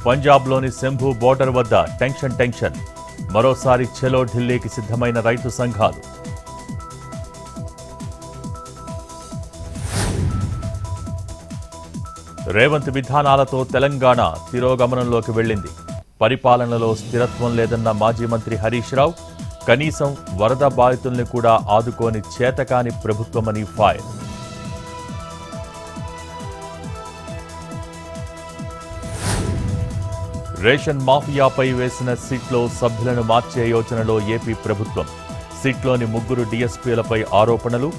పంజాబ్లోని శంభు బోర్డర్ వద్ద టెన్షన్. మరోసారి చెలో ఢిల్లీకి సిద్ధమైన రైతు సంఘాలు. రేవంత్ విధానాలతో తెలంగాణ తిరోగమనంలోకి వెళ్లింది. పరిపాలనలో స్థిరత్వం లేదన్న మాజీ మంత్రి హరీష్ రావు, కనీసం వరద బాధితుల్ని కూడా ఆదుకోని చేతకాని ప్రభుత్వమని ఫైర్. రేషన్ మాఫియాపై వేసిన సిట్లో సభ్యులను మార్చే యోచనలో ఏపీ ప్రభుత్వం. సిట్లోని 3 డీఎస్పీలపై ఆరోపణలు,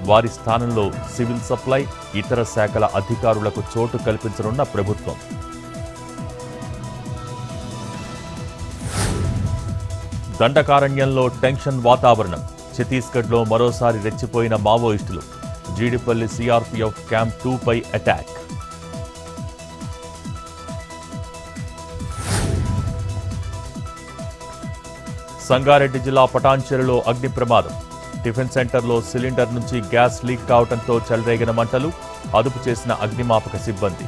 వారి స్థానంలో సివిల్ సప్లై, ఇతర శాఖల అధికారులకు చోటు కల్పించనున్న ప్రభుత్వం. దండకారణ్యంలో టెన్షన్ వాతావరణం. ఛత్తీస్గఢ్లో మరోసారి రెచ్చిపోయిన మావోయిస్టులు. జీడిపల్లి సిఆర్పీఎఫ్ క్యాంప్ 2పై అటాక్. సంగారెడ్డి జిల్లా పటాన్చెరులో అగ్ని ప్రమాదం. టిఫిన్ సెంటర్లో సిలిండర్ నుంచి గ్యాస్ లీక్ కావడంతో చెలరేగిన మంటలు. అదుపు చేసిన అగ్నిమాపక సిబ్బంది.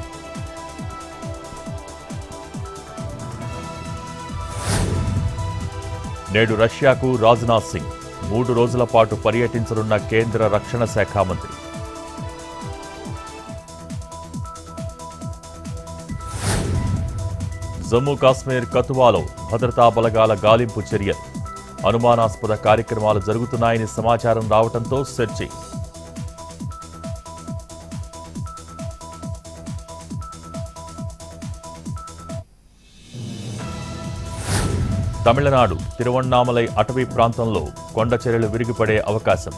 నేడు రష్యాకు రాజ్నాథ్ సింగ్ 3 రోజుల పాటు పర్యటించనున్న కేంద్ర రక్షణ శాఖ మంత్రి. జమ్మూ కాశ్మీర్ కతువాలో భద్రతా బలగాల గాలింపు చర్యలు. అనుమానాస్పద కార్యక్రమాలు జరుగుతున్నాయని సమాచారం రావడంతో సెర్చింగ్. తమిళనాడు తిరువణ్ణామలై అటవీ ప్రాంతంలో కొండ చర్యలు విరిగిపడే అవకాశం.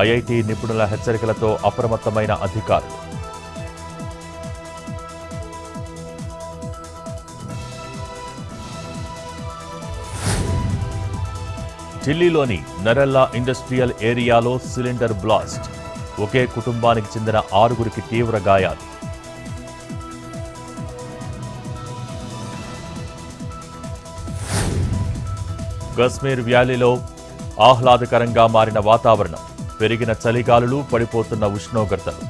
ఐఐటి నిపుణుల హెచ్చరికలతో అప్రమత్తమైన అధికారులు. ఢిల్లీలోని నరెల్లా ఇండస్ట్రియల్ ఏరియాలో సిలిండర్ బ్లాస్ట్. ఒకే కుటుంబానికి చెందిన 6గురికి తీవ్ర గాయాలు. కశ్మీర్ వ్యాలీలో ఆహ్లాదకరంగా మారిన వాతావరణం. పెరిగిన చలిగాలులు, పడిపోతున్న ఉష్ణోగ్రతలు.